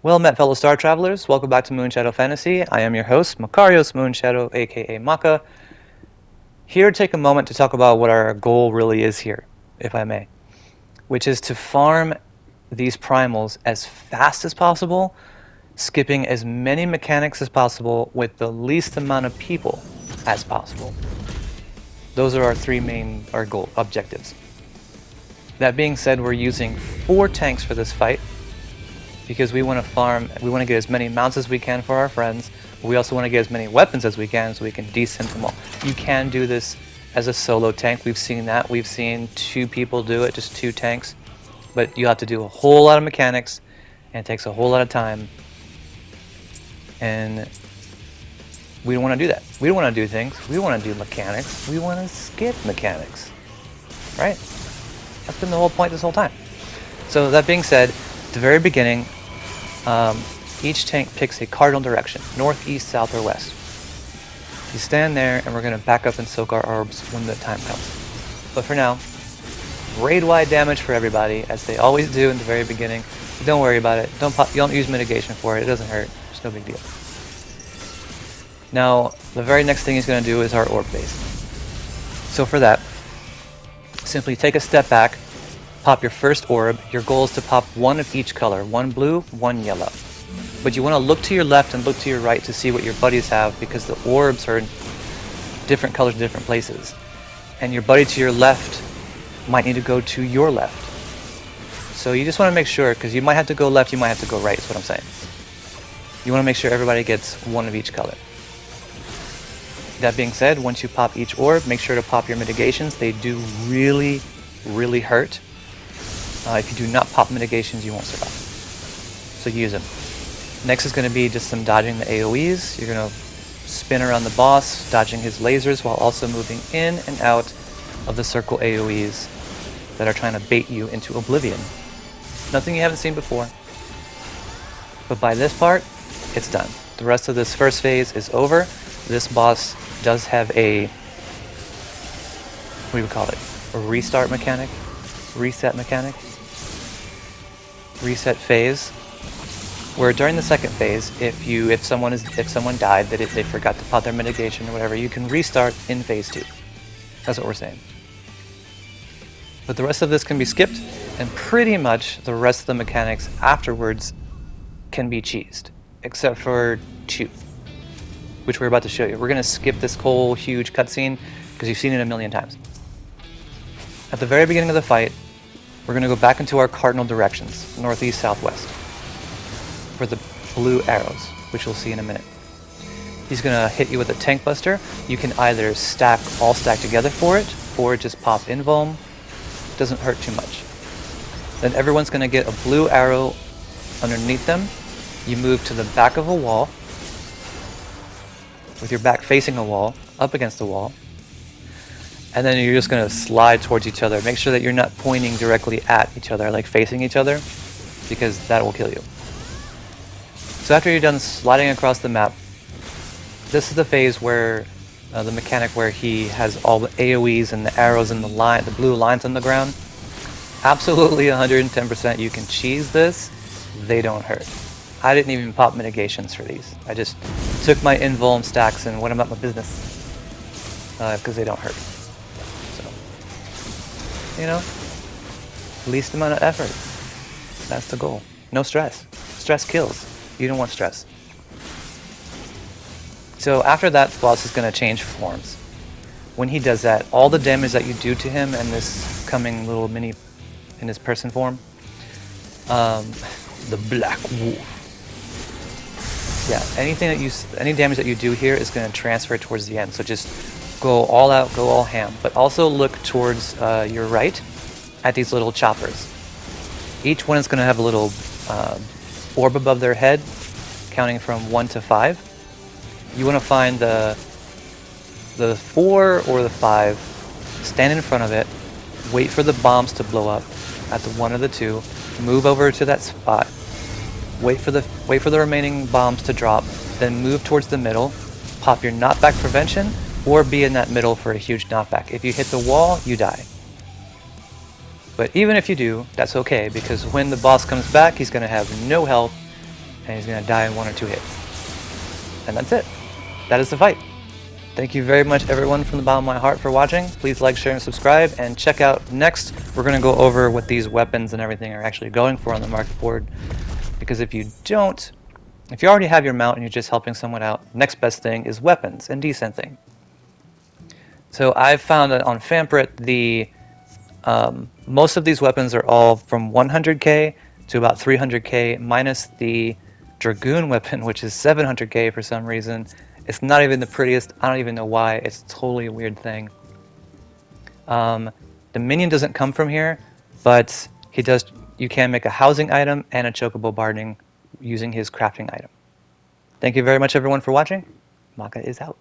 Well met, fellow star travelers. Welcome back to Moonshadow Fantasy. I am your host, Makarios Moonshadow, aka Maka. Here to take a moment to talk about what our goal really is here, if I may, which is to farm these primals as fast as possible, skipping as many mechanics as possible with the least amount of people as possible. Those are our three main goal objectives. That being said, we're using 4 tanks for this fight, because we want to farm, we want to get as many mounts as we can for our friends, but we also want to get as many weapons as we can so we can descent them all. You can do this as a solo tank. We've seen that. We've seen 2 people do it, just 2 tanks. But you have to do a whole lot of mechanics, and it takes a whole lot of time. And we don't want to do that. We don't want to do things. We want to do mechanics. We want to skip mechanics. Right? That's been the whole point this whole time. So that being said, at the very beginning, each tank picks a cardinal direction, north, east, south, or west. You stand there, and we're going to back up and soak our orbs when the time comes. But for now, raid-wide damage for everybody, as they always do in the very beginning. Don't worry about it. You don't use mitigation for it. It doesn't hurt. It's no big deal. Now, the very next thing he's going to do is our orb phase. So for that, simply take a step back, pop your first orb. Your goal is to pop 1 of each color, 1 blue, 1 yellow. But you want to look to your left and look to your right to see what your buddies have, because the orbs are in different colors in different places. And your buddy to your left might need to go to your left. So you just want to make sure, because you might have to go left, you might have to go right, is what I'm saying. You want to make sure everybody gets 1 of each color. That being said, once you pop each orb, make sure to pop your mitigations. They do really, really hurt. If you do not pop mitigations, you won't survive. So use them. Next is going to be just some dodging the AoEs. You're going to spin around the boss, dodging his lasers, while also moving in and out of the circle AoEs that are trying to bait you into oblivion. Nothing you haven't seen before. But by this part, it's done. The rest of this first phase is over. This boss does have a, what do we call it? A restart mechanic? Reset mechanic? Reset phase, where during the second phase, if someone died, that they forgot to pop their mitigation or whatever, you can restart in phase 2. That's what we're saying. But the rest of this can be skipped, and pretty much the rest of the mechanics afterwards can be cheesed, except for 2, which we're about to show you. We're going to skip this whole huge cutscene because you've seen it a million times. At the very beginning of the fight, we're going to go back into our cardinal directions, northeast, southwest, for the blue arrows, which we'll see in a minute. He's going to hit you with a tank buster. You can either all stack together for it, or just pop invuln. Doesn't hurt too much. Then everyone's going to get a blue arrow underneath them. You move to the back of a wall, with your back facing a wall, up against the wall. And then you're just going to slide towards each other. Make sure that you're not pointing directly at each other, like facing each other, because that will kill you. So after you're done sliding across the map, this is the phase where, the mechanic where he has all the AoEs and the arrows and the blue lines on the ground. Absolutely 110% you can cheese this. They don't hurt. I didn't even pop mitigations for these. I just took my invuln stacks and went about my business, because they don't hurt. You know, least amount of effort. That's the goal. No stress. Stress kills. You don't want stress. So after that, the boss is going to change forms. When he does that, all the damage that you do to him and this coming little mini in his person form, the Black Wolf. Yeah, any damage that you do here is going to transfer towards the end. So just go all out, go all ham. But also look towards your right at these little choppers. Each one is going to have a little orb above their head, counting from 1 to 5. You want to find the 4 or the 5, stand in front of it, wait for the bombs to blow up at the 1 or the 2, move over to that spot, wait for the remaining bombs to drop, then move towards the middle, pop your knockback prevention, or be in that middle for a huge knockback. If you hit the wall, you die. But even if you do, that's okay, because when the boss comes back, he's going to have no health, and he's going to die in 1 or 2 hits. And that's it. That is the fight. Thank you very much, everyone, from the bottom of my heart for watching. Please like, share, and subscribe. And check out next, we're going to go over what these weapons and everything are actually going for on the market board. Because if you don't, if you already have your mount and you're just helping someone out, next best thing is weapons and decenting. So I've found that on Famprit, most of these weapons are all from 100k to about 300k, minus the Dragoon weapon, which is 700k for some reason. It's not even the prettiest. I don't even know why. It's totally a weird thing. The minion doesn't come from here, but he does. You can make a housing item and a chocobo barding using his crafting item. Thank you very much, everyone, for watching. Maka is out.